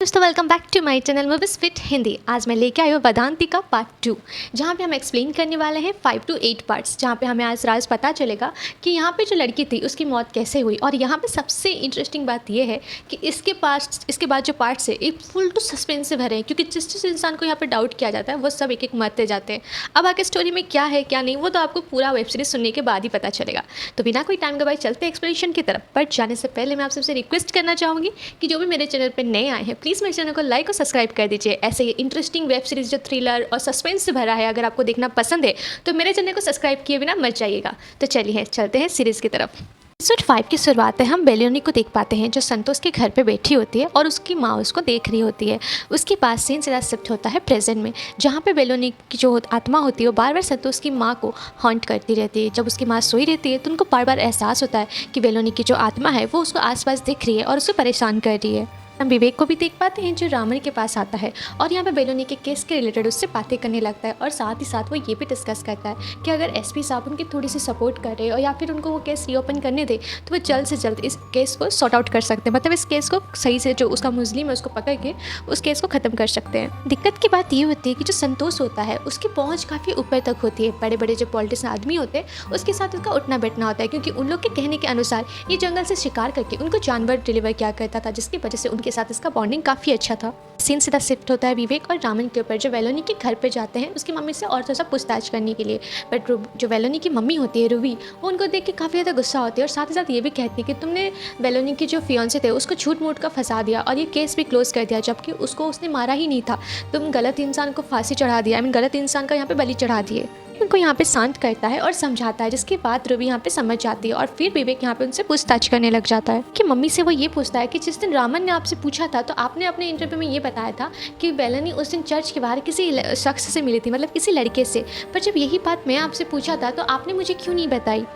दोस्तों welcome back to my channel movies with Hindi. आज मैं लेके आई हूँ वेदांती का पार्ट 2, जहाँ पे हम एक्सप्लेन करने वाले हैं 5 to 8 पार्ट्स, जहाँ पे हमें आज राज पता चलेगा कि यहाँ पे जो लड़की थी उसकी मौत कैसे हुई। और यहाँ पे सबसे इंटरेस्टिंग बात यह है कि इसके बाद जो पार्ट्स है एक फुल टू सस्पेंस से भरे हैं, क्योंकि जिस इंसान को यहाँ पर डाउट किया जाता है वो सब एक एक मरते जाते हैं। अब आगे स्टोरी में क्या है क्या नहीं वो तो आपको पूरा वेब सीरीज सुनने के बाद ही पता चलेगा। तो बिना कोई टाइम गवाए चलते एक्सप्लेनेशन की तरफ। बट जाने से पहले मैं आप सबसे रिक्वेस्ट करना चाहूँगी कि जो भी मेरे चैनल पर नए आए हैं प्लीज़ मेरे चैनल को लाइक और सब्सक्राइब कर दीजिए। ऐसे ही इंटरेस्टिंग वेब सीरीज जो थ्रिलर और सस्पेंस से भरा है, अगर आपको देखना पसंद है तो मेरे चैनल को सब्सक्राइब किए बिना मत जाइएगा। तो चलिए चलते हैं सीरीज की तरफ। एपिसोड 5 की शुरुआत है हम बेलोनी को देख पाते हैं जो संतोष के घर पे बैठी होती है और उसकी माँ उसको देख रही होती है। उसके बाद सीन सीधा शिफ्ट होता है प्रेजेंट में, जहाँ पे बेलोनी की जो आत्मा होती है वो बार बार संतोष की माँ को हॉन्ट करती रहती है। जब उसकी माँ सोई रहती है तो उनको बार बार एहसास होता है कि बेलोनी की जो आत्मा है वो उसको आसपास दिख रही है और उसे परेशान कर रही है। हम विवेक को भी देख पाते हैं जो रामन के पास आता है और यहाँ पे बेलोनी के केस के रिलेटेड उससे बातें करने लगता है। और साथ ही साथ वो ये भी डिस्कस करता है कि अगर एसपी साहब उनकी थोड़ी सी सपोर्ट कर रहे और या फिर उनको वो केस रीओपन करने दे तो वो जल्द से जल्द इस केस को सॉर्ट आउट कर सकते हैं। मतलब इस केस को सही से जो उसका मुजलिम है उसको पकड़ के उस केस को ख़त्म कर सकते हैं। दिक्कत की बात ये होती है कि जो संतोष होता है उसकी पहुँच काफ़ी ऊपर तक होती है। बड़े बड़े जो पॉलिटिशियन आदमी होते हैं उसके साथ उसका उठना बैठना होता है, क्योंकि उन लोग के कहने के अनुसार ये जंगल से शिकार करके उनको जानवर डिलीवर किया करता था, जिसकी वजह से उनके साथ इसका बॉन्डिंग काफ़ी अच्छा था। सीन सीधा शिफ्ट होता है विवेक और रामन के ऊपर, जो वेलोनी के घर पे जाते हैं उसकी मम्मी से और थोड़ा सा पूछताछ करने के लिए। बट जो वेलोनी की मम्मी होती है रूबी, वो उनको देख के काफ़ी ज़्यादा गुस्सा होती है और साथ ही साथ ये भी कहती है कि तुमने वेलोनी की जो फियांसे थे उसको झूठ मूठ का फंसा दिया और ये केस भी क्लोज कर दिया, जबकि उसको उसने मारा ही नहीं था। तुम गलत इंसान को फांसी चढ़ा दिया, गलत इंसान का यहाँ पे बलि चढ़ा दिए। उनको यहाँ पे शांत करता है और समझाता है, जिसके बाद रूबी यहाँ पे समझ जाती है और फिर विवेक यहाँ पे उनसे पूछताछ करने लग जाता है कि मम्मी से वो ये पूछता है कि जिस दिन रामन ने आपसे पूछा था तो आपने अपने इंटरव्यू में ये बताया था कि वेलोनी उस दिन चर्च के बाहर किसी शख्स से मिली थी, मतलब किसी लड़के से, पर जब यही बात मैं आपसे पूछा था तो आपने मुझे क्यों नहीं बताई।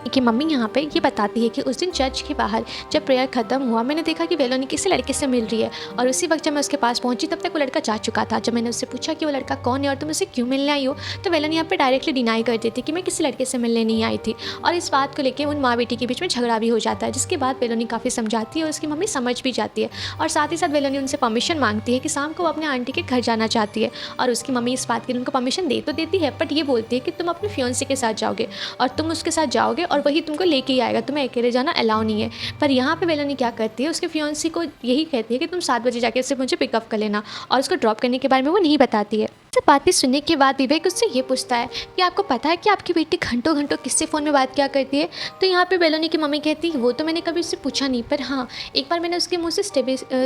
कि मम्मी यहाँ पे ये बताती है कि उस दिन चर्च के बाहर जब प्रेयर ख़त्म हुआ मैंने देखा कि वेलोनी किसी लड़के से मिल रही है और उसी वक्त जब मैं उसके पास पहुँची तब तक वो लड़का जा चुका था। जब मैंने उससे पूछा कि वो लड़का कौन है और तुम उससे क्यों मिलने आई हो, तो वेलोनी यहाँ पे डायरेक्टली डिनाई कर देती कि मैं किसी लड़के से मिलने नहीं आई थी। और इस बात को लेकर उन माँ बेटी के बीच में झगड़ा भी हो जाता है, जिसके बाद वेलोनी काफ़ी समझाती है और उसकी मम्मी समझ भी जाती है। और साथ ही साथ वेलोनी उनसे परमिशन मांगती है कि शाम को वो अपने आंटी के घर जाना चाहती है और उसकी मम्मी इस बात के लिए उनको परमिशन दे तो देती है, बट ये बोलती है कि तुम अपने फियांसे के साथ जाओगे और तुम उसके साथ जाओगे और वही तुमको लेके आएगा, तुम्हें अकेले जाना अलाउ नहीं है। पर यहाँ पे वेलोनी क्या करती है, उसके फियांसी को यही कहती है कि तुम 7 बजे जाके उससे मुझे पिकअप कर लेना और उसको ड्रॉप करने के बारे में वो नहीं बताती है। बातें सुनने के बाद विवेक उससे ये पूछता है कि आपको पता है कि आपकी बेटी घंटों घंटों किससे फ़ोन में बात क्या करती है। तो यहाँ पे वेलोनी की मम्मी कहती है वो तो मैंने कभी उससे पूछा नहीं, पर हाँ एक बार मैंने उसके मुँह से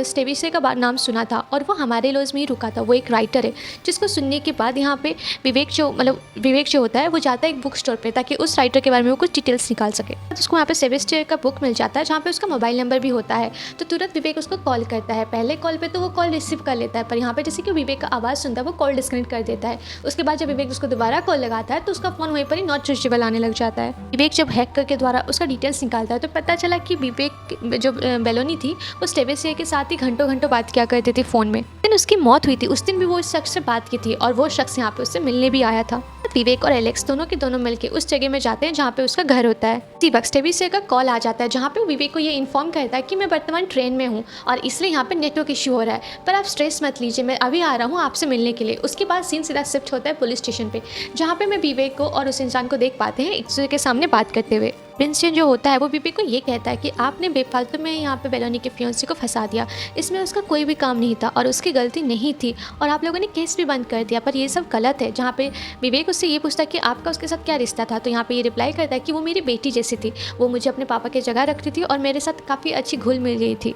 स्टेविसे का नाम सुना था और वो हमारे लॉज में ही रुका था। वो एक राइटर है, जिसको सुनने के बाद यहाँ पे विवेक जो होता है वो जाता है एक बुक स्टोर पर ताकि उस राइटर के बारे में वो कुछ डिटेल्स निकाल सके। उसको यहाँ पे सेबेस्टियर का बुक मिल जाता है जहाँ पे उसका मोबाइल नंबर भी होता है। तो तुरंत विवेक उसको कॉल करता है। पहले कॉल पे तो वो कॉल रिसीव कर लेता है, पर यहाँ पे जैसे कि विवेक का आवाज़ सुनता है वो कॉल डिस्कनेक्ट कर देता है। उसके बाद जब विवेक उसको दोबारा कॉल लगाता है तो उसका फ़ोन वहीं पर ही नॉट रिचेबल आने लग जाता है। विवेक जब हैक करके द्वारा उसका डिटेल्स निकालता है तो पता चला कि विवेक जो बेलोनी थी वो स्टेविसिया के साथ ही घंटों घंटों बात किया करती थी फ़ोन में। लेकिन उसकी मौत हुई थी उस दिन भी वो उस शख्स से बात की थी और वो शख्स यहाँ पे उससे मिलने भी आया था। विवेक और एलेक्स दोनों के दोनों मिलकर उस जगह में जाते हैं जहाँ पे उसका घर होता है। इसी वक्त स्टेविसिया का कॉल आ जाता है जहाँ पे विवेक को ये इन्फॉर्म करता है कि मैं वर्तमान ट्रेन में हूँ और इसलिए यहाँ पे नेटवर्क इश्यू हो रहा है, पर आप स्ट्रेस मत लीजिए, मैं अभी आ रहा हूँ आपसे मिलने के लिए। उसके बाद सीन सीधा शिफ्ट होता है पुलिस स्टेशन पे, जहाँ पे मैं विवेक को और उस इंसान को देख पाते हैं एक दूसरे के सामने बात करते हुए। प्रिंसियन जो होता है वो विवेक को ये कहता है कि आपने बेफालतू में यहाँ पे बेलोनी के फियांसे को फंसा दिया, इसमें उसका कोई भी काम नहीं था और उसकी गलती नहीं थी और आप लोगों ने केस भी बंद कर दिया, पर ये सब गलत है। जहाँ पे विवेक उससे ये पूछता है कि आपका उसके साथ क्या रिश्ता था, तो यहाँ पे ये रिप्लाई करता है कि वो मेरी बेटी जैसी थी, वो मुझे अपने पापा की जगह रखती थी और मेरे साथ काफ़ी अच्छी घुल मिल गई थी।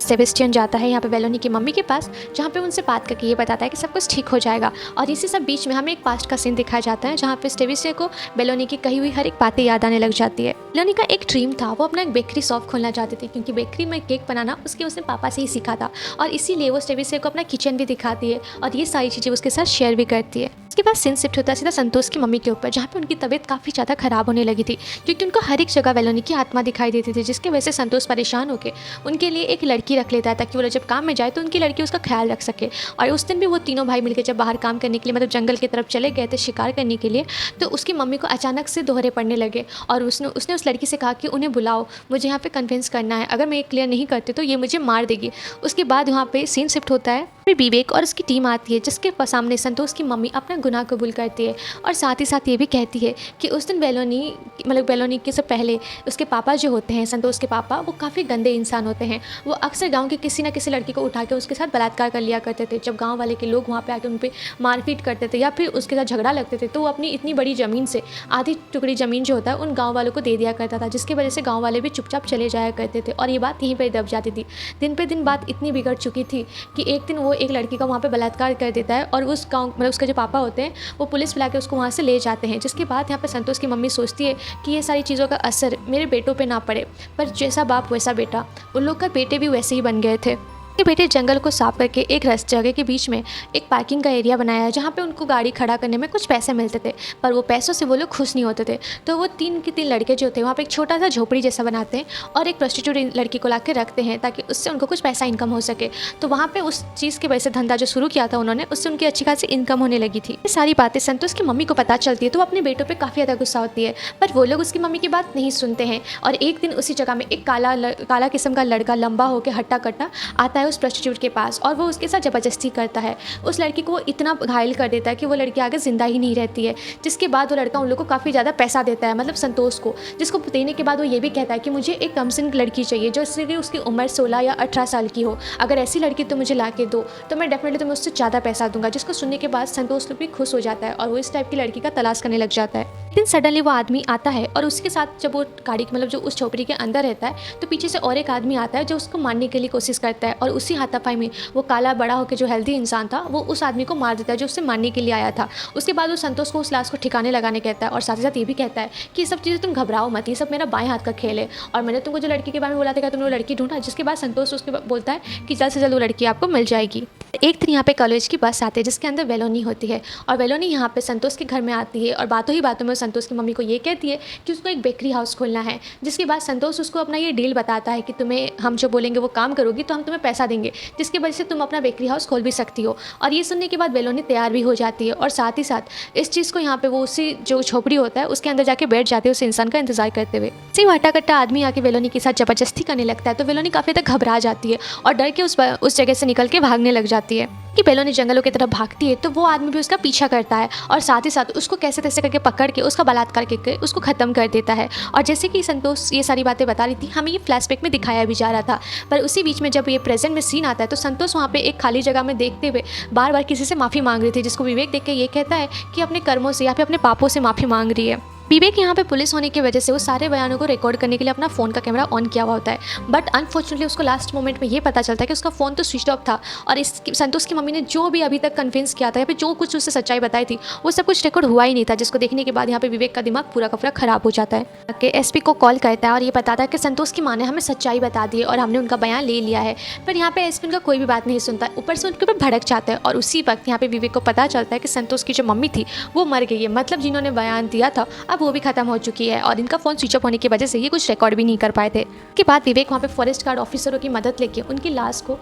सेबेस्टियन जाता है यहाँ पे बेलोनी की मम्मी के पास, जहाँ पे उनसे बात करके ये बताता है कि सब कुछ ठीक हो जाएगा। और इसी सब बीच में हमें एक पास्ट का सीन दिखाया जाता है जहाँ पे स्टेविसे को बेलोनी की कही हुई हर एक बातें याद आने लग जाती है। बेलोनी का एक ड्रीम था, वो अपना एक बेकरी शॉप खोलना चाहती थी, क्योंकि बेकरी में केक बनाना उसने पापा से ही सीखा था और इसीलिए वो स्टेविसे को अपना किचन भी दिखाती है और ये सारी चीज़ें उसके साथ शेयर भी करती है। उसके बाद सीन शिफ्ट होता है सीधा संतोष की मम्मी के ऊपर, जहाँ पे उनकी तबीयत काफ़ी ज़्यादा ख़राब होने लगी थी, क्योंकि उनको हर एक जगह वेलोनी की आत्मा दिखाई देती थी, जिसकी वजह से संतोष परेशान होकर उनके लिए एक लड़की रख लेता है ताकि वो जब काम में जाए तो उनकी लड़की उसका ख्याल रख सके। और उस दिन भी वो तीनों भाई मिलकर जब बाहर काम करने के लिए जंगल की तरफ चले गए थे शिकार करने के लिए, तो उसकी मम्मी को अचानक से दोहरे पड़ने लगे और उसने उस लड़की से कहा कि उन्हें बुलाओ, मुझे यहाँ पे कन्विंस करना है, अगर मैं ये क्लियर नहीं करती तो ये मुझे मार देगी। उसके बाद वहाँ पे सीन शिफ्ट होता है, फिर विवेक और उसकी टीम आती है जिसके सामने संतोष की मम्मी अपना गुनाह कबूल करती है और साथ ही साथ ये भी कहती है कि उस दिन बेलोनी के से पहले उसके पापा जो होते हैं, संतोष के पापा, वो काफ़ी गंदे इंसान होते हैं। वो अक्सर गाँव की किसी न किसी लड़की को उठा के उसके साथ बलात्कार कर लिया करते थे। जब गाँव वाले के लोग वहाँ पे आके उन पर मारपीट करते थे या फिर उसके साथ झगड़ा लगते थे तो वो अपनी इतनी बड़ी ज़मीन से आधी टुकड़ी ज़मीन जो होता है उन गाँव वालों को दे दिया करता था, जिसकी वजह से गाँव वाले भी चुपचाप चले जाया करते थे और ये बात यहीं पर दब जाती थी। दिन पे दिन बात इतनी बिगड़ चुकी थी कि एक दिन वो एक लड़की का वहाँ पे बलात्कार कर देता है और उस गाँव उसके जो पापा होते हैं वो पुलिस बुला के उसको वहाँ से ले जाते हैं। जिसके बाद यहाँ पे संतोष की मम्मी सोचती है कि ये सारी चीज़ों का असर मेरे बेटों पे ना पड़े, पर जैसा बाप वैसा बेटा, उन लोग का बेटे भी वैसे ही बन गए थे। के बेटे जंगल को साफ करके एक जगह के बीच में एक पार्किंग का एरिया बनाया है जहाँ पे उनको गाड़ी खड़ा करने में कुछ पैसे मिलते थे, पर वो पैसों से वो लोग खुश नहीं होते थे। तो वो 3 के 3 लड़के जो थे वहाँ पे एक छोटा सा झोपड़ी जैसा बनाते हैं और एक प्रोस्टिट्यूट लड़की को ला के रखते हैं ताकि उससे उनको कुछ पैसा इनकम हो सके। तो वहाँ पर उस चीज़ के वजह से धंधा जो शुरू किया था उन्होंने, उससे उनकी अच्छी खासी इनकम होने लगी थी। ये सारी बातें संतोष की मम्मी को पता चलती है तो वो अपने बेटों पर काफ़ी ज़्यादा गुस्सा होती है, पर वो लोग उसकी मम्मी की बात नहीं सुनते हैं। और एक दिन उसी जगह में एक काला किस्म का लड़का लंबा होकर हट्टा कट्टा आता है उस प्रोस्टिट्यूट के पास और वो उसके साथ ज़बरदस्ती करता है। उस लड़की को वो इतना घायल कर देता है कि वो लड़की आगे ज़िंदा ही नहीं रहती है। जिसके बाद वो लड़का उन लोगों को काफ़ी ज़्यादा पैसा देता है, मतलब संतोष को, जिसको देने के बाद वो ये भी कहता है कि मुझे एक कमसिन लड़की चाहिए जो इसलिए उसकी उम्र 16 या 18 साल की हो। अगर ऐसी लड़की तो मुझे ला के दो तो मैं डेफिनेटली तुम्हें उससे ज़्यादा पैसा दूंगा। जिसको सुनने के बाद संतोष भी खुश हो जाता है और वो इस टाइप की लड़की का तलाश करने लग जाता है। लेकिन सडनली वो आदमी आता है और उसके साथ जब वो गाड़ी जो उस झोपड़ी के अंदर रहता है तो पीछे से और एक आदमी आता है जो उसको मारने के लिए कोशिश करता है और उसी हाथापाई में वो काला बड़ा होकर जो हेल्दी इंसान था वो उस आदमी को मार देता है जो उससे मारने के लिए आया था। उसके बाद वो संतोष को उस लाश को ठिकाने लगाने कहता है और साथ ही साथ ये भी कहता है कि ये सब चीज़ें तुम घबराओ मत, ये सब मेरा बाएं हाथ का खेल है और मैंने तुमको जो लड़की के बारे में बोला था तुमने वो लड़की ढूंढा। जिसके बाद संतोष उसके बोलता है कि जल्द से जल्द वो लड़की आपको मिल जाएगी। एक दिन यहाँ पे कॉलेज की बस आती है जिसके अंदर बेलोनी होती है और बेलोनी यहाँ पे संतोष के घर में आती है और बातों ही बातों में संतोष की मम्मी को ये कहती है कि उसको एक बेकरी हाउस खोलना है। जिसके बाद संतोष उसको अपना ये डील बताता है कि तुम्हें हम जो बोलेंगे वो काम करोगी तो हम तुम्हें पैसा देंगे, जिसकी वजह से तुम अपना बेकरी हाउस खोल भी सकती हो। और ये सुनने के बाद बेलोनी तैयार भी हो जाती है और साथ ही साथ इस चीज़ को यहाँ पे वो उसी जो झोपड़ी होता है उसके अंदर जाके बैठ जाती है उस इंसान का इंतजार करते हुए। इसी वाटा कट्टा आदमी आके बेलोनी के साथ ज़बरदस्ती करने लगता है तो बेलोनी काफ़ी तक घबरा जाती है और डर के उस जगह से निकल के भागने लग जाती है। कि बेलोनी जंगलों की तरफ भागती है तो वो आदमी भी उसका पीछा करता है और साथ ही साथ उसको कैसे तैसे करके पकड़ के उसका बलात्कार करके उसको ख़त्म कर देता है। और जैसे कि संतोष ये सारी बातें बता रही थी, हमें ये फ्लैशबैक में दिखाया भी जा रहा था, पर उसी बीच में जब ये प्रेजेंट में सीन आता है तो संतोष वहाँ पे एक खाली जगह में देखते हुए बार बार किसी से माफ़ी मांग रही थी, जिसको विवेक देख के ये कहता है कि अपने कर्मों से या फिर अपने पापों से माफ़ी मांग रही है। विवेक यहाँ पे पुलिस होने की वजह से वो सारे बयानों को रिकॉर्ड करने के लिए अपना फ़ोन का कैमरा ऑन किया हुआ होता है, बट अनफॉर्चुनेटली उसको लास्ट मोमेंट में ये पता चलता है कि उसका फ़ोन तो स्विच ऑफ था और इस संतोष की मम्मी ने जो भी अभी तक कन्विंस किया था या फिर जो कुछ उससे सच्चाई बताई थी वो सब कुछ रिकॉर्ड हुआ ही नहीं था। जिसको देखने के बाद यहाँ पे विवेक का दिमाग पूरा का पूरा खराब हो जाता है कि एसपी को कॉल करता है और ये बताता है कि संतोष की माँ ने हमें सच्चाई बता दी है और हमने उनका बयान ले लिया है। पर यहाँ पे एसपी उनका कोई भी बात नहीं सुनता, ऊपर से उनके ऊपर भड़क जाता है और उसी वक्त यहाँ पे विवेक को पता चलता है कि संतोष की जो मम्मी थी वो मर गई है, मतलब जिन्होंने बयान दिया था अब वो भी खत्म हो चुकी है और इनका फ़ोन स्विच ऑफ होने की वजह से ये कुछ रिकॉर्ड भी नहीं कर पाए थे। उसके बाद विवेक वहाँ पे फॉरेस्ट गार्ड ऑफिसरों की मदद लेके उनकी लाश को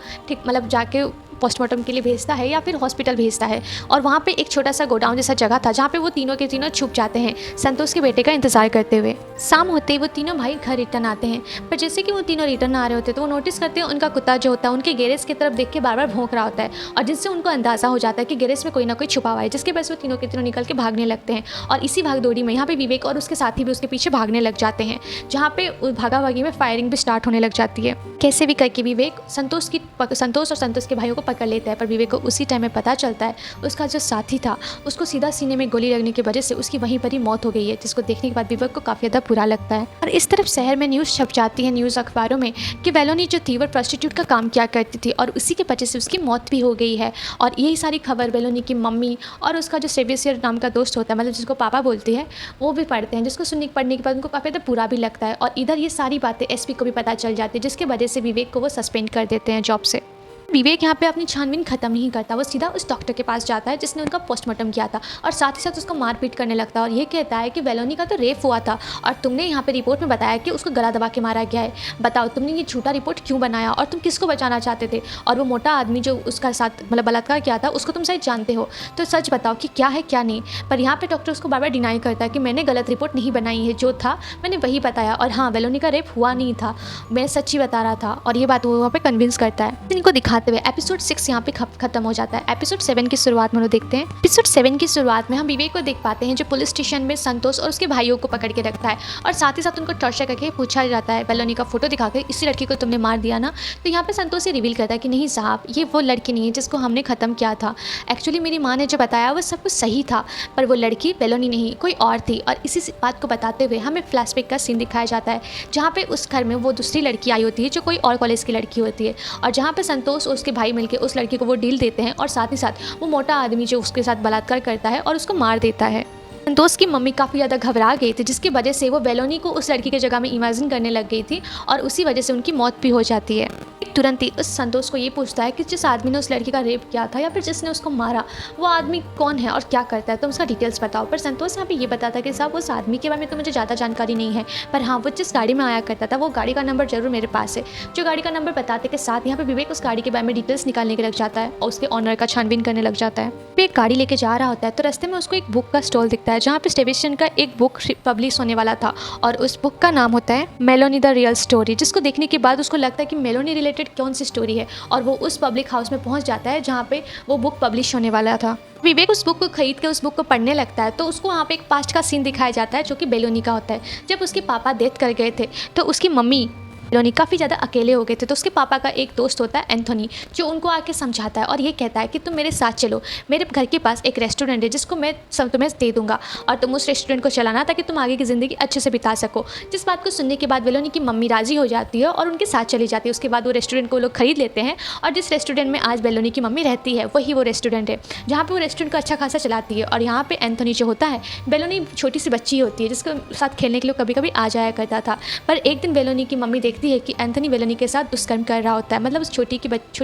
जाके पोस्टमार्टम के लिए भेजता है या फिर हॉस्पिटल भेजता है और वहाँ पे एक छोटा सा गोडाउन जैसा जगह था जहाँ पे वो तीनों के तीनों छुप जाते हैं संतोष के बेटे का इंतजार करते हुए। शाम होते ही वो तीनों भाई घर रिटर्न आते हैं, पर जैसे कि वो तीनों रिटर्न आ रहे होते हैं तो वो नोटिस करते हैं उनका कुत्ता जो होता है उनके गैरेज की तरफ देख के बार बार भौंक रहा होता है और जिससे उनको अंदाज़ा हो जाता है कि गैरेज में कोई ना कोई छुपा हुआ है। जिसके वजह से वो तीनों के तीनों निकल के भागने लगते हैं और इसी भागदौड़ी में यहाँ पे विवेक और उसके साथी भी उसके पीछे भागने लग जाते हैं, जहाँ पे भागा भागी में फायरिंग भी स्टार्ट होने लग जाती है। कैसे भी करके विवेक संतोष और संतोष के भाइयों को पकड़ लेता है, पर विवेक को उसी टाइम में पता चलता है उसका जो साथी था उसको सीधा सीने में गोली लगने की वजह से उसकी वहीं पर ही मौत हो गई है, जिसको देखने के बाद विवेक को काफ़ी ज़्यादा बुरा लगता है। और इस तरफ शहर में न्यूज़ छप जाती है, न्यूज़ अखबारों में, कि बेलोनी जो थी वो प्रोस्टिट्यूट का काम किया करती थी और उसी की वजह से उसकी मौत भी हो गई है। और यही सारी खबर बेलोनी की मम्मी और उसका जो सेबेसियर नाम का दोस्त होता है, मतलब जिसको पापा बोलती है, वो भी पढ़ते हैं, जिसको पढ़ने के बाद उनको काफ़ी ज़्यादा बुरा भी लगता है। और इधर ये सारी बातें एसपी को भी पता चल जाती है, जिसकी वजह से विवेक को वो सस्पेंड कर देते हैं जॉब से। विवेक यहाँ पे अपनी छानबीन खत्म नहीं करता, वो सीधा उस डॉक्टर के पास जाता है जिसने उनका पोस्टमार्टम किया था और साथ ही साथ उसको मारपीट करने लगता है और ये कहता है कि वेलोनी का तो रेप हुआ था और तुमने यहाँ पे रिपोर्ट में बताया कि उसको गला दबा के मारा गया है। बताओ तुमने ये झूठा रिपोर्ट क्यों बनाया और तुम किसको बचाना चाहते थे? और वो मोटा आदमी जो उसका साथ मतलब बलात्कार किया था उसको तुम शायद जानते हो, तो सच बताओ कि क्या है क्या नहीं। पर यहाँ पे डॉक्टर उसको बार बार डिनाई करता है कि मैंने गलत रिपोर्ट नहीं बनाई है, जो था मैंने वही बताया और हाँ वेलोनी का रेप हुआ नहीं था, मैं सच्ची बता रहा था। और ये बात वो वहाँ पे कन्विंस करता है। इनको दिखाते हुए एपिसोड 6 यहाँ पे खत्म हो जाता है। एपिसोड 7 की शुरुआत में लोग देखते हैं। एपिसोड 7 की शुरुआत में हम विवेक को देख पाते हैं जो पुलिस स्टेशन में संतोष और उसके भाइयों को पकड़ के रखता है और साथ ही साथ उनको टॉर्चर करके पूछा जाता है वेलोनी का फोटो दिखाकर, इसी लड़की को तुमने मार दिया ना? तो यहाँ पे संतोष ये रिवील करता है कि नहीं साहब, ये वो लड़की नहीं है जिसको हमने ख़त्म किया था। एक्चुअली मेरी माँ ने जो बताया वो सब कुछ सही था, पर वो लड़की वेलोनी नहीं कोई और थी। और इसी बात को बताते हुए हमें फ्लैशबैक का सीन दिखाया जाता है जहाँ पे उस घर में वो दूसरी लड़की आई होती है जो कोई और कॉलेज की लड़की होती है और जहाँ पे संतोष और उसके भाई मिलकर उस लड़की को वो डील देते हैं और साथ ही साथ वो मोटा आदमी जो उसके साथ बलात्कार करता है और उसको मार देता है। संतोष की मम्मी काफ़ी ज़्यादा घबरा गई थी जिसकी वजह से वो वेलोनी को उस लड़की की जगह में इमेजिन करने लग गई थी और उसी वजह से उनकी मौत भी हो जाती है। तुरंत ही उस संतोष को ये पूछता है कि जिस आदमी ने उस लड़की का रेप किया था या फिर जिसने उसको मारा वो आदमी कौन है और क्या करता है, तो उसका डिटेल्स बताओ। पर संतोष यहाँ पे ये बताता है कि साहब उस आदमी के बारे में तो मुझे ज़्यादा जानकारी नहीं है, पर हाँ वो जिस गाड़ी में आया करता था वो गाड़ी का नंबर जरूर मेरे पास है। जो गाड़ी का नंबर बताते के साथ यहाँ पे विवेक उस गाड़ी के बारे में डिटेल्स निकालने के लग जाता है और उसके ऑनर का छानबीन करने लग जाता है। फिर एक गाड़ी लेके जा रहा होता है तो रास्ते में उसको एक बुक का स्टॉल दिखता है जहाँ पे स्टेवेशन का एक बुक पब्लिश होने वाला था और उस बुक का नाम होता है मेलोनी द रियल स्टोरी, जिसको देखने के बाद उसको लगता है कि मेलोनी रिलेटेड कौन सी स्टोरी है और वो उस पब्लिक हाउस में पहुंच जाता है जहाँ पे वो बुक पब्लिश होने वाला था। विवेक उस बुक को खरीद के उस बुक को पढ़ने लगता है तो उसको वहाँ पे एक पास्ट का सीन दिखाया जाता है जो कि बेलोनी का होता है। जब उसके पापा डेथ कर गए थे तो उसकी मम्मी बेलोनी काफ़ी ज़्यादा अकेले हो गए थे, तो उसके पापा का एक दोस्त होता है एंथोनी जो उनको आके समझाता है और ये कहता है कि तुम मेरे साथ चलो, मेरे घर के पास एक रेस्टोरेंट है जिसको मैं सब तुम्हें दे दूंगा और तुम उस रेस्टोरेंट को चलाना ताकि तुम आगे की ज़िंदगी अच्छे से बिता सको। जिस बात को सुनने के बाद बेलोनी की मम्मी राज़ी हो जाती है और उनके साथ चली जाती है। उसके बाद वो रेस्टोरेंट को लोग खरीद लेते हैं और जिस रेस्टोरेंट में आज बेलोनी की मम्मी रहती है वही वो रेस्टोरेंट है जहाँ पर वो रेस्टोरेंट को अच्छा खासा चलाती है। और यहाँ पर एंथोनी जो होता है, बेलोनी छोटी सी बच्ची होती है जिसके साथ खेलने के लिए कभी कभी आ जाया करता था, पर एक दिन बेलोनी की मम्मी देखती है कि एंथोनी बेलोनी के साथ दुष्कर्म कर रहा होता है, मतलब उस छोटी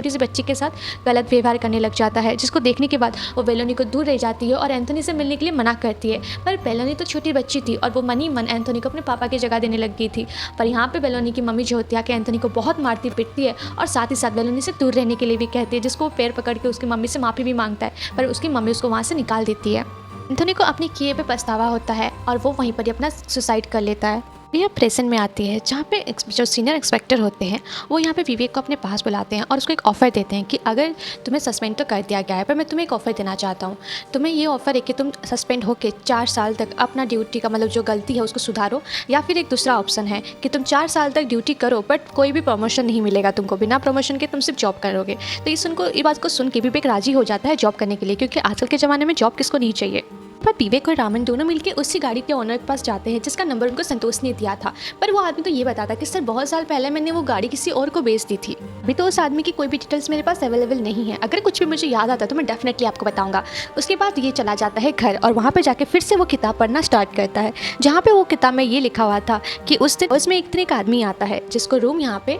सी बच्ची के साथ गलत व्यवहार करने लग जाता है, जिसको देखने के बाद वो बेलोनी को दूर रह जाती है और एंथोनी से मिलने के लिए मना करती है। पर बेलोनी तो छोटी बच्ची थी और वो मन ही मन एंथोनी को अपने पापा की जगह देने लग गई थी। पर यहाँ पे बेलोनी की मम्मी जो होती है कि एंथोनी को बहुत मारती पीटती है और साथ ही साथ बेलोनी से दूर रहने के लिए भी कहती है, जिसको पैर पकड़ के उसकी मम्मी से माफ़ी भी मांगता है, पर उसकी मम्मी उसको वहाँ से निकाल देती है। एंथोनी को अपने किए पे पछतावा होता है और वो वहीं पर ही अपना सुसाइड कर लेता है। यह प्रेजेंट में आती है जहाँ पे जो सीनियर इंस्पेक्टर होते हैं वो यहाँ पे विवेक को अपने पास बुलाते हैं और उसको एक ऑफ़र देते हैं कि अगर तुम्हें सस्पेंड तो कर दिया गया है पर मैं तुम्हें एक ऑफ़र देना चाहता हूँ। तुम्हें ये ऑफ़र है कि तुम सस्पेंड होकर 4 साल तक अपना ड्यूटी का मतलब जो गलती है उसको सुधारो, या फिर एक दूसरा ऑप्शन है कि तुम 4 साल तक ड्यूटी करो बट कोई भी प्रमोशन नहीं मिलेगा तुमको, बिना प्रमोशन के तुम सिर्फ जॉब करोगे। तो ये बात को सुन के विवेक राजी हो जाता है जॉब करने के लिए, क्योंकि आजकल के ज़माने में जॉब किसको नहीं चाहिए। पर विवेक और रामन दोनों मिलकर उसी गाड़ी के ओनर के पास जाते हैं जिसका नंबर उनको संतोष ने दिया था। पर वो आदमी तो ये बताता कि सर बहुत साल पहले मैंने वो गाड़ी किसी और को बेच दी थी, अभी तो उस आदमी की कोई भी डिटेल्स मेरे पास अवेलेबल नहीं है, अगर कुछ भी मुझे याद आता तो मैं डेफिनेटली आपको बताऊंगा। उसके बाद ये चला जाता है घर और वहाँ पर जाके फिर से वो किताब पढ़ना स्टार्ट करता है जहाँ पे वो किताब में ये लिखा हुआ था कि उस दिन उसमें एक दिन एक आदमी आता है जिसको रूम यहाँ पे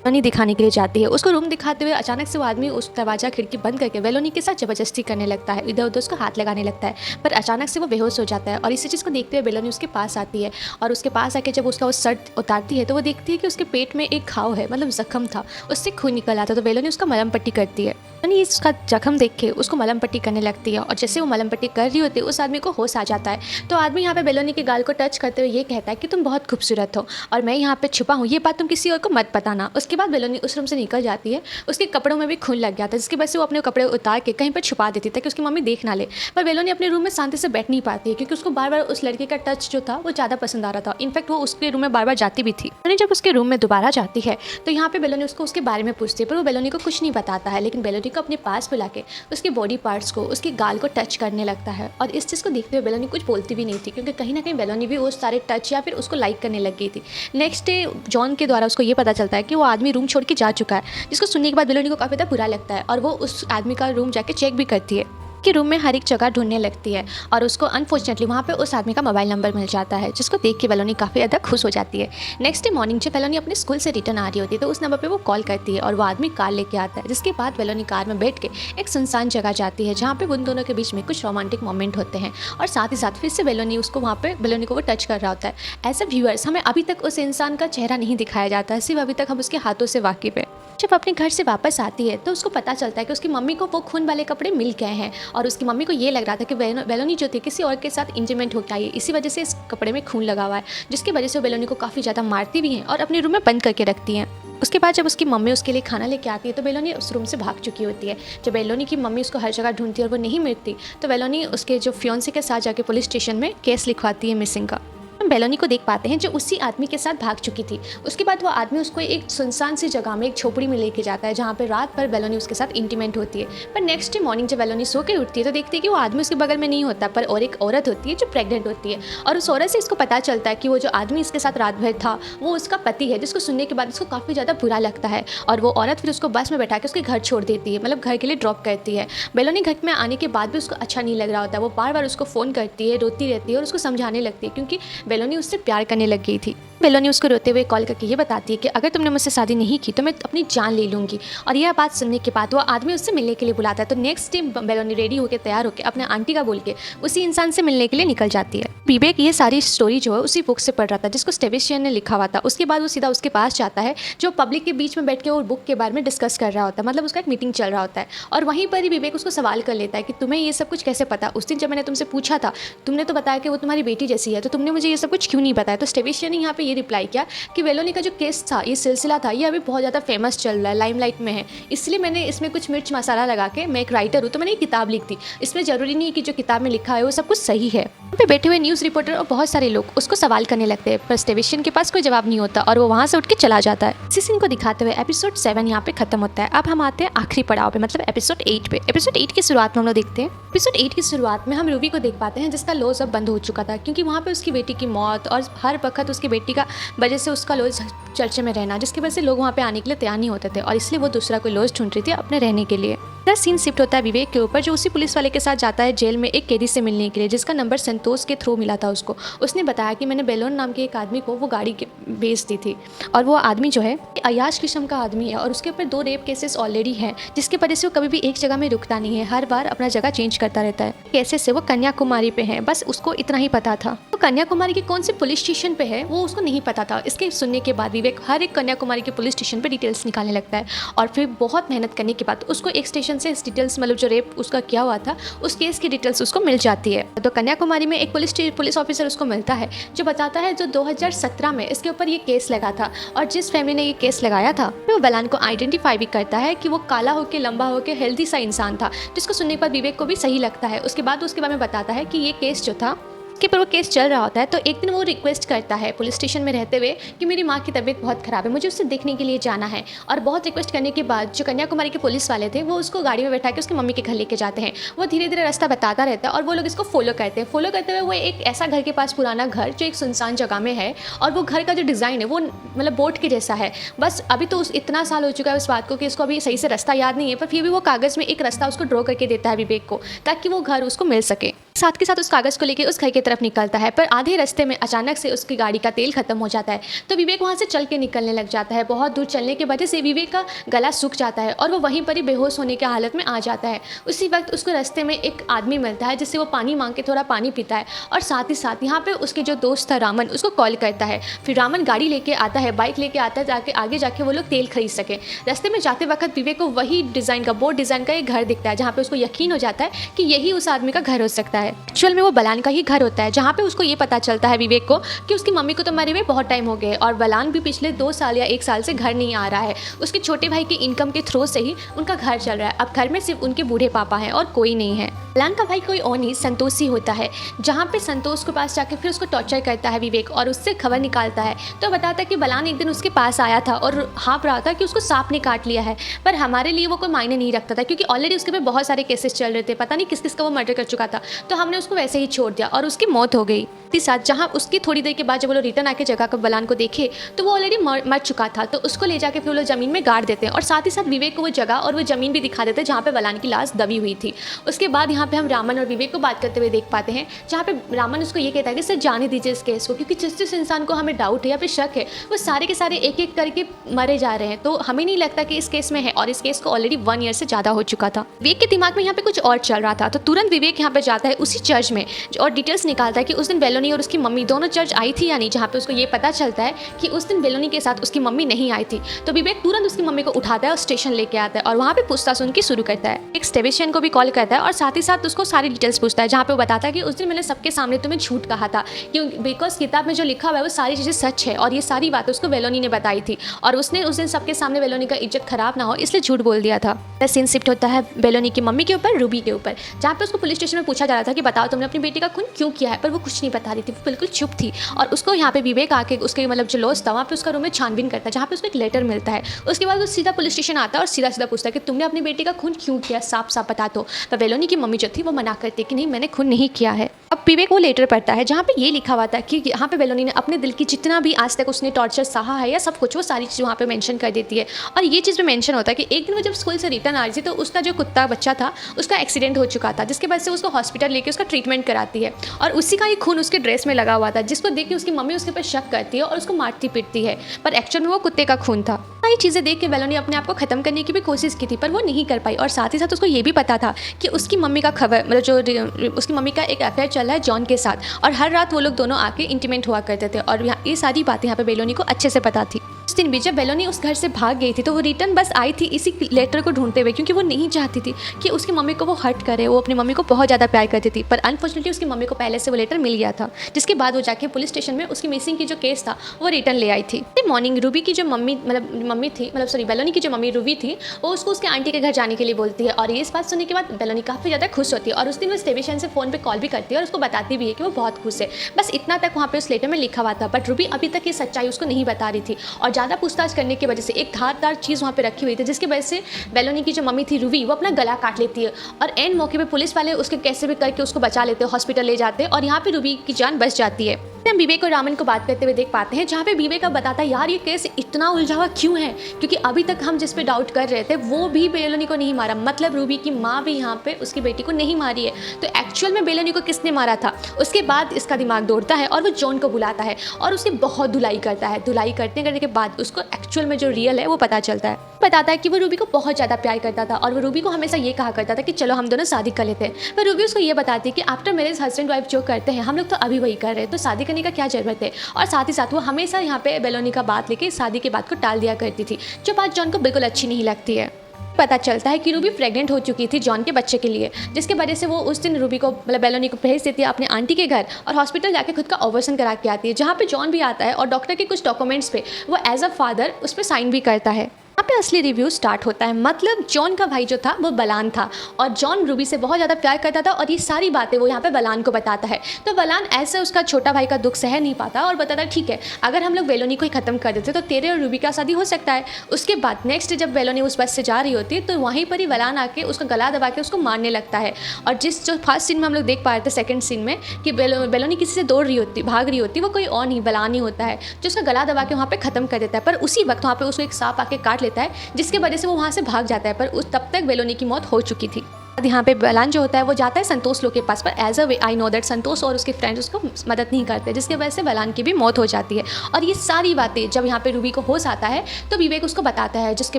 वेलोनी दिखाने के लिए जाती है। उसको रूम दिखाते हुए अचानक से वो आदमी उस दरवाजा खिड़की बंद करके वेलोनी के साथ ज़बरदस्ती करने लगता है, इधर उधर उसको हाथ लगाने लगता है, पर अचानक से वो बेहोश हो जाता है। और इसी चीज़ को देखते हुए वेलोनी उसके पास आती है और उसके पास आके जब उसका वो शर्ट उतारती है तो वो देखती है कि उसके पेट में एक घाव है, मतलब जख्म था, उससे खून निकल आता है। तो वेलोनी उसका मलहम पट्टी करती है। वेलोनी इसका जख्म देख के उसको मलहम पट्टी करने लगती है और जैसे वो मलहम पट्टी कर रही होती है उस आदमी को होश आ जाता है। तो आदमी यहाँ पे वेलोनी के गाल को टच करते हुए ये कहता है कि तुम बहुत खूबसूरत हो और मैं यहाँ पे छुपा हूँ, ये बात तुम किसी और को मत बताना। उसके बाद वेलोनी उस रूम से निकल जाती है, उसके कपड़ों में भी खून लग गया था जिसकी वजह से वो अपने कपड़े उतार के कहीं पर छुपा देती ताकि उसकी मम्मी देख ना ले। पर वेलोनी अपने रूम में शांति से बैठ नहीं पाती है क्योंकि उसको बार बार उस लड़के का टच जो था वो ज़्यादा पसंद आ रहा था। इनफैक्ट वो उसके रूम में बार बार जाती भी थी। वेलोनी जब उसके रूम में दोबारा जाती है तो यहाँ पे वेलोनी उसको उसके बारे में पूछती है, पर वो वेलोनी को कुछ नहीं बताता है, लेकिन वेलोनी को अपने पास बुला के उसके बॉडी पार्ट्स को, उसके गाल को टच करने लगता है। और इस चीज़ को देखते हुए वेलोनी कुछ बोलती भी नहीं थी क्योंकि कहीं ना कहीं वेलोनी भी उस सारे टच या फिर उसको लाइक करने लग गई थी। नेक्स्ट डे जॉन के द्वारा उसको ये पता चलता है कि वो आदमी रूम छोड़ के जा चुका है, जिसको सुनने के बाद वेलोनी को काफ़ी ज़्यादा बुरा लगता है और वो उस आदमी का रूम जाके चेक भी करती है। कि रूम में हर एक जगह ढूंढने लगती है और उसको अनफॉर्चुनेटली वहाँ पे उस आदमी का मोबाइल नंबर मिल जाता है, जिसको देख के बेलोनी काफ़ी ज़्यादा खुश हो जाती है। नेक्स्ट डे मॉर्निंग जब बेलोनी अपने स्कूल से रिटर्न आ रही होती है तो उस नंबर पे वो कॉल करती है और वो आदमी कार लेके आता है, जिसके बाद बेलोनी कार में बैठ के एक सुनसान जगह जाती है जहाँ पे उन दोनों के बीच में कुछ रोमांटिक मोमेंट होते हैं और साथ ही साथ फिर से बेलोनी उसको वहाँ पे बेलोनी को वो टच कर रहा होता है। एज अ व्यूअर्स हमें अभी तक उस इंसान का चेहरा नहीं दिखाया जाता है, सिर्फ अभी तक हम उसके हाथों से वाकिफ़ है। जब अपने घर से वापस आती है तो उसको पता चलता है कि उसकी मम्मी को वो खून वाले कपड़े मिल गए हैं और उसकी मम्मी को ये लग रहा था कि बेलोनी जो थी किसी और के साथ इंटीमेट होकर आई है, इसी वजह से इस कपड़े में खून लगा हुआ है, जिसकी वजह से वो बेलोनी को काफ़ी ज़्यादा मारती भी हैं और अपने रूम में बंद करके रखती हैं। उसके बाद जब उसकी मम्मी उसके लिए खाना लेके आती है तो बेलोनी उस रूम से भाग चुकी होती है। जब बेलोनी की मम्मी उसको हर जगह ढूंढती है और वो नहीं मिलती तो बेलोनी उसके जो फियोंसे के साथ जाके पुलिस स्टेशन में केस लिखवाती है मिसिंग का। हम बेलोनी को देख पाते हैं जो उसी आदमी के साथ भाग चुकी थी। उसके बाद वो आदमी उसको एक सुनसान सी जगह में एक झोपड़ी में लेके जाता है जहाँ पे रात भर बेलोनी उसके साथ इंटीमेट होती है। पर नेक्स्ट डे मॉर्निंग जब बेलोनी सो के उठती है तो देखती है कि वो आदमी उसके बगल में नहीं होता पर और एक औरत होती है जो प्रेग्नेंट होती है और उस औरत से इसको पता चलता है कि वो जो आदमी इसके साथ रात भर था वो उसका पति है, जिसको सुनने के बाद उसको काफ़ी ज़्यादा बुरा लगता है और वो औरत फिर उसको बस में बैठा के उसके घर छोड़ देती है, मतलब घर के लिए ड्रॉप करती है। बेलोनी घर में आने के बाद भी उसको अच्छा नहीं लग रहा होता, वो बार बार उसको फ़ोन करती है, रोती रहती है और उसको समझाने लगती है क्योंकि बेलोनी उससे प्यार करने लग गई थी। बेलोनी उसको रोते हुए कॉल करके ये बताती है कि अगर तुमने मुझसे शादी नहीं की तो मैं अपनी जान ले लूँगी। और यह बात सुनने के बाद वो आदमी उससे मिलने के लिए बुलाता है। तो नेक्स्ट डे बेलोनी रेडी होकर तैयार होकर अपने आंटी का बोल के उसी इंसान से मिलने के लिए निकल जाती है। विवेक ये सारी स्टोरी जो है उसी बुक से पढ़ रहा था जिसको स्टेविशियन ने लिखा हुआ था। उसके बाद वो सीधा उसके पास जाता है जो पब्लिक के बीच में बैठ के वो बुक के बारे में डिस्कस कर रहा होता है, मतलब उसका एक मीटिंग चल रहा होता है और वहीं पर ही विवेक उसको सवाल कर लेता है कि तुम्हें ये सब कुछ कैसे पता? उस दिन जब मैंने तुमसे पूछा था तुमने तो बताया कि वो तुम्हारी बेटी जैसी है, तो तुमने मुझे ये सब कुछ क्यों नहीं बताया? तो स्टेविशियन ने यहाँ पे ये रिप्लाई किया कि बेलोनी का जो केस था, ये सिलसिला था, ये अभी बहुत ज़्यादा फेमस चल रहा है, लाइमलाइट में है, इसलिए मैंने इसमें कुछ मिर्च मसाला लगा के, मैं एक राइटर हूँ तो मैंने एक किताब लिख दी। इसमें ज़रूरी नहीं कि जो किताब में लिखा है वो सब कुछ सही है। वहाँ पे बैठे हुए न्यूज़ रिपोर्टर और बहुत सारे लोग उसको सवाल करने लगते हैं पर स्टेविशियन के पास कोई जवाब नहीं होता और वो वहाँ से उठ के चला जाता है। इसी सीन को दिखाते हुए एपिसोड 7 यहाँ पे खत्म होता है। अब हम आते हैं आखिरी पड़ाव पे, मतलब एपिसोड 8 पे। एपिसोड 8 की शुरुआत में हम लोग देखते हैं, एपिसोड 8 की शुरुआत में हम रूबी को देख पाते हैं जिसका लॉज अब बंद हो चुका था क्योंकि वहाँ पे उसकी बेटी की मौत और हर वक्त उसकी बेटी का वजह से उसका लॉज चर्चे में रहना, जिसकी वजह से लोग वहाँ पे आने के लिए तैयार नहीं होते थे और इसलिए वो दूसरा कोई लॉज ढूंढ रही थी अपने रहने के लिए। सीन शिफ्ट होता है विवेक के ऊपर जो उसी पुलिस वाले के साथ जाता है जेल में एक कैदी से मिलने के लिए जिसका नंबर संतोष के थ्रू मिला था उसको। उसने बताया कि मैंने बेलोन नाम के एक आदमी को वो गाड़ी बेच दी थी और वो आदमी जो है अयाश किस्म का आदमी है और उसके ऊपर 2 रेप केसेस ऑलरेडी हैं, जिसकी वजह से वो कभी भी एक जगह में रुकता नहीं है, हर बार अपना जगह चेंज करता रहता है। केसेस से वो कन्याकुमारी पे है, बस उसको इतना ही पता था। तो कन्याकुमारी के कौन से पुलिस स्टेशन पे है वो उसको नहीं पता था। इसके सुनने के बाद विवेक हर एक कन्याकुमारी के पुलिस स्टेशन पे डिटेल्स निकालने लगता है और फिर बहुत मेहनत करने के बाद उसको एक स्टेशन से डिटेल्स, मतलब जो रेप उसका किया हुआ था उस केस की डिटेल्स उसको मिल जाती है। तो कन्याकुमारी में एक पुलिस ऑफिसर उसको मिलता है जो बताता है जो 2017 में इसके ऊपर ये केस लगा था और जिस फैमिली ने ये केस लगाया था वो बलान को आइडेंटिफाई भी करता है कि वो काला होके लंबा होके हेल्दी सा इंसान था, जिसको सुनने के बाद विवेक को भी सही लगता है। उसके बाद उसके बारे में बताता है कि ये केस जो था के पर वो केस चल रहा होता है तो एक दिन वो रिक्वेस्ट करता है पुलिस स्टेशन में रहते हुए कि मेरी माँ की तबीयत बहुत ख़राब है, मुझे उससे देखने के लिए जाना है। और बहुत रिक्वेस्ट करने के बाद जो कन्याकुमारी के पुलिस वाले थे वो उसको गाड़ी में बैठा के उसकी मम्मी के घर लेके जाते हैं। वो धीरे धीरे रास्ता बताता रहता है और वो लोग इसको फॉलो करते हैं। फॉलो करते हुए वो एक ऐसा घर के पास पुराना घर जो एक सुनसान जगह में है और वो घर का जो डिज़ाइन है वो मतलब बोट के जैसा है। बस अभी तो इतना साल हो चुका है उस बात को कि उसको अभी सही से रास्ता याद नहीं है, पर फिर भी वो कागज़ में एक रास्ता उसको ड्रॉ करके देता है विवेक को ताकि वो घर उसको मिल सके। साथ के साथ उस कागज़ को लेके उस घर की तरफ निकलता है पर आधे रास्ते में अचानक से उसकी गाड़ी का तेल खत्म हो जाता है तो विवेक वहाँ से चल के निकलने लग जाता है। बहुत दूर चलने की वजह से विवेक का गला सूख जाता है और वो वहीं पर ही बेहोश होने की हालत में आ जाता है। उसी वक्त उसको रास्ते में एक आदमी मिलता है जिससे वो पानी मांग के थोड़ा पानी पीता है और साथ ही साथ यहाँ पर उसके जो दोस्त था रामन उसको कॉल करता है। फिर रामन गाड़ी लेके आता है, बाइक लेके आता है ताकि आगे जाके वो लोग तेल खरीद सकें। रास्ते में जाते वक्त विवेक को वही डिज़ाइन का बोर्ड डिज़ाइन का एक घर दिखता है जहाँ पर उसको यकीन हो जाता है कि यही उस आदमी का घर हो सकता है। एक्चुअल में वो बलान का ही घर होता है जहाँ पे उसको ये पता चलता है विवेक को कि उसकी मम्मी को तो मरे हुए बहुत टाइम हो गए और बलान भी पिछले 2 साल या 1 साल से घर नहीं आ रहा है। उसके छोटे भाई के इनकम के थ्रू से ही उनका घर चल रहा है। अब घर में सिर्फ उनके बूढ़े पापा हैं और कोई नहीं है। बलान का भाई कोई और नहीं संतोष ही होता है जहाँ पे संतोष के पास जाके फिर उसको टॉर्चर करता है विवेक और उससे खबर निकालता है। तो बताता है कि बलान एक दिन उसके पास आया था और हाँप रहा था कि उसको सांप ने काट लिया है, पर हमारे लिए वो कोई मायने नहीं रखता था क्योंकि ऑलरेडी उसके पे बहुत सारे केसेस चल रहे थे, पता नहीं किस किस का वो मर्डर कर चुका था। तो हमने उसको वैसे ही छोड़ दिया और उसकी मौत हो गई। साथ जहाँ उसकी थोड़ी देर के बाद जब वो लोग रिटर्न आके जगह को बलान को देखे तो वो ऑलरेडी मर चुका था। तो उसको ले जाके फिर वो लोग ज़मीन में गाड़ देते हैं और साथ ही साथ विवेक को वो जगह और वो ज़मीन भी दिखा देते हैं जहाँ पे बलान की लाश दबी हुई थी। उसके बाद यहाँ पे हम रामन और विवेक को बात करते हुए देख पाते हैं, जहाँ पे रामन उसको ये कहता है कि सर जाने दीजिए इस केस को, क्योंकि जिस इंसान को हमें डाउट है या फिर शक है वो सारे के सारे एक एक करके मरे जा रहे हैं, तो हमें नहीं लगता कि इस केस में है। और इस केस को ऑलरेडी 1 ईयर से ज़्यादा हो चुका था। विवेक के दिमाग में यहाँ पे कुछ और चल रहा था, तो तुरंत विवेक यहाँ पे जाता है उसी चर्च में और डिटेल्स निकालता है कि उस दिन बेलोनी और उसकी मम्मी दोनों चर्च आई थी या नहीं, जहाँ पे उसको ये पता चलता है कि उस दिन बेलोनी के साथ उसकी मम्मी नहीं आई थी। तो विवेक तुरंत उसकी मम्मी को उठाता है और स्टेशन लेके आता है और वहाँ पे पूछताछ उनकी शुरू करता है। एक स्टेबिशियन को भी कॉल करता है और साथ ही साथ उसको सारी डिटेल्स पूछता है, जहाँ पे वो बताता है कि उस दिन मैंने सबके सामने तुम्हें झूठ कहा था, क्यों बिकॉज किताब में जो लिखा हुआ है वो सारी चीज़ें सच है और ये सारी बातें उसको बेलोनी ने बताई थी और उसने उस दिन सबके सामने बेलोनी का इज्जत खराब ना हो इसलिए झूठ बोल दिया था। सीन शिफ्ट होता है बेलोनी की मम्मी के ऊपर, रूबी के ऊपर, जहाँ पे उसको पुलिस स्टेशन में पूछा जा रहा था कि बताओ तुमने अपनी बेटी का खून क्यों किया है, पर वो कुछ नहीं बता रही थी, वो बिल्कुल चुप थी। और उसको यहाँ पे विवेक आके उसके मतलब जो लॉस था वहाँ पे उसका रूम में छानबीन करता है, जहाँ पे उसको एक लेटर मिलता है। उसके बाद वो सीधा पुलिस स्टेशन आता है और सीधा सीधा पूछता है कि तुमने अपनी बेटी का खून क्यों किया, साफ साफ बता दो। तो बेलोनी की मम्मी जो थी वो मना करती कि नहीं मैंने खून नहीं किया है। अब विवेक वो लेटर पढ़ता है जहाँ पे ये लिखा हुआ था कि यहाँ पे बेलोनी ने अपने दिल की जितना भी आज तक उसने टॉर्चर सहा है या सब कुछ वो सारी चीज़ वहाँ पे मेंशन कर देती है। और ये चीज़ में मेंशन होता है कि एक दिन वो जब स्कूल से रिटर्न आ रही थी तो उसका जो कुत्ता बच्चा था उसका एक्सीडेंट हो चुका था, जिसके वजह से उसको हॉस्पिटल लेके उसका ट्रीटमेंट कराती है और उसी का ही खून उसके ड्रेस में लगा हुआ था, जिसको देख के उसकी मम्मी उसके ऊपर शक करती है और उसको मारती पीटती है, पर एक्चुअल में वो कुत्ते का खून था। ये चीज़ें देख के बेलोनी अपने आप को खत्म करने की भी कोशिश की थी, पर वो नहीं कर पाई। और साथ ही साथ उसको ये भी पता था कि उसकी मम्मी का खबर मतलब जो उसकी मम्मी का एक अफेयर चल रहा है जॉन के साथ और हर रात वो लोग दोनों आके इंटीमेट हुआ करते थे और ये सारी बातें यहाँ पे बेलोनी को अच्छे से पता थी। उस दिन भी जब बेलोनी उस घर से भाग गई थी तो वो रिटर्न बस आई थी इसी लेटर को ढूंढते हुए, क्योंकि वो नहीं चाहती थी कि उसकी मम्मी को वो हर्ट करे। वो अपनी मम्मी को बहुत ज़्यादा प्यार करती थी, पर अनफॉर्चुनेटली उसकी मम्मी को पहले से वो लेटर मिल गया था, जिसके बाद वो जाके पुलिस स्टेशन में उसकी मिसिंग की जो केस था वो रिटर्न ले आई थी। मॉर्निंग रूबी की जो मम्मी थी बेलोनी की जो मम्मी रूबी थी वो उसको उसके आंटी के घर जाने के लिए बोलती है और ये इस बात सुनने के बाद बेलोनी काफ़ी ज़्यादा खुश होती है और उस दिन वो स्टेबिशियन से फ़ोन पे कॉल भी करती है और उसको बताती भी है कि वो बहुत खुश है। बस इतना तक वहाँ पे उस लेटर में लिखा हुआ था, बट रूबी अभी तक ये सच्चाई उसको नहीं बता रही थी और ज़्यादा पूछताछ करने की वजह से एक धारदार चीज़ वहाँ पे रखी हुई थी, जिसकी वजह से बेलोनी की जो मम्मी थी रूबी वो अपना गला काट लेती है और एंड मौके पे पुलिस वाले उसके कैसे भी करके उसको बचा लेते हैं, हॉस्पिटल ले जाते हैं और यहाँ पे रूबी की जान बच जाती है। हम विवेक और रामन को बात करते हुए देख पाते हैं, जहाँ पे विवेक अब बताता है यार ये केस इतना उलझा हुआ क्यों है, क्योंकि अभी तक हम जिस पे डाउट कर रहे थे वो भी बेलोनी को नहीं मारा, मतलब रूबी की माँ भी यहाँ पे उसकी बेटी को नहीं मारी है, तो एक्चुअल में बेलोनी को किसने मारा था। उसके बाद इसका दिमाग दौड़ता है और वो जॉन को बुलाता है और उसकी बहुत धुलाई करता है। धुलाई करने के बाद उसको एक्चुअल में जो रियल है वो पता चलता है। बताता है कि वो रूबी को बहुत ज़्यादा प्यार करता था और वो रूबी को हमेशा ये कहा करता था कि चलो हम दोनों शादी कर लेते हैं, पर रूबी उसको ये बताती है कि आफ्टर मैरिज हस्बैंड वाइफ जो करते हैं हम लोग तो अभी वही कर रहे हैं, तो शादी करने का क्या ज़रूरत है। और साथ ही साथ वो हमेशा यहाँ पे बेलोनी का बात लेके शादी के बात को टाल दिया करती थी, जो बात जॉन को बिल्कुल अच्छी नहीं लगती है। पता चलता है कि रूबी प्रेग्नेंट हो चुकी थी जॉन के बच्चे के लिए, जिसके वजह से वो उस दिन रूबी को बेलोनी को भेज देती है अपने आंटी के घर और हॉस्पिटल जाके खुद का ऑपरेशन करा के आती है, जहाँ पे जॉन भी आता है और डॉक्टर के कुछ डॉक्यूमेंट्स पे वो एज अ फादर उस पर साइन भी करता है। यहाँ पे असली रिव्यू स्टार्ट होता है, मतलब जॉन का भाई जो था वो बलान था और जॉन रूबी से बहुत ज़्यादा प्यार करता था और ये सारी बातें वो यहाँ पे बलान को बताता है। तो बलान ऐसे उसका छोटा भाई का दुख सह नहीं पाता और बताता है ठीक है अगर हम लोग बेलोनी को ही ख़त्म कर देते तो तेरे और रूबी का शादी हो सकता है। उसके बाद नेक्स्ट जब बेलोनी उस बस से जा रही होती है तो वहीं पर ही बलान आके उसका गला दबा के उसको मारने लगता है। और जो फर्स्ट सीन में हम लोग देख पा रहे थे सेकंड सीन में कि बेलोनी किसी से दौड़ रही होती भाग रही होती, वो कोई और नहीं बलान ही होता है जो उसका गला दबा के वहाँ पे ख़त्म कर देता है। पर उसी वक्त वहाँ पे उसको एक सांप आके काट लेता है, जिसके वजह से वो वहाँ से भाग जाता है, पर उस तब तक बेलोनी की मौत हो चुकी थी। यहाँ पे बलान जो होता है वो जाता है संतोष लोग के पास, पर as a way I know that Santosh और उसके फ्रेंड्स उसको मदद नहीं करते, जिसकी वजह से बलान की भी मौत हो जाती है। और ये सारी बातें जब यहाँ पे रूबी को होश आता है तो विवेक उसको बताता है, जिसके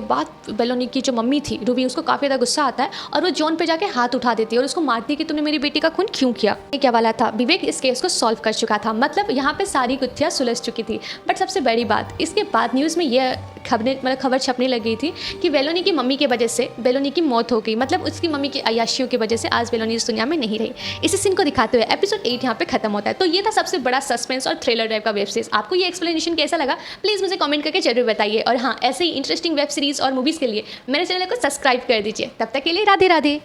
बाद बेलोनी की जो मम्मी थी रूबी उसको काफ़ी ज़्यादा गुस्सा आता है और वो जॉन पे जाके हाथ उठा देती है और उसको मारती है कि तुमने मेरी बेटी का खून क्यों किया। ये क्या वाला था, विवेक इस केस को सॉल्व कर चुका था, मतलब यहाँ पे सारी गुत्थियाँ सुलझ चुकी थी। बट सबसे बड़ी बात इसके बाद न्यूज़ में यह खबर छपने लगी थी कि बेलोनी की मम्मी की वजह से बेलोनी की मौत हो गई, मतलब उसकी मम्मी की अय्याशियों की वजह से आज बेलोनी इस दुनिया में नहीं रही। इसी सीन को दिखाते हुए एपिसोड 8 यहाँ पे खत्म होता है। तो ये था सबसे बड़ा सस्पेंस और थ्रिलर टाइप का वेब सीरीज। आपको ये एक्सप्लेनेशन कैसा लगा प्लीज़ मुझे कमेंट करके जरूर बताइए, और हाँ ऐसे ही इंटरेस्टिंग वेब सीरीज और मूवीज़ के लिए मेरे चैनल को सब्सक्राइब कर दीजिए। तब तक के लिए राधे राधे।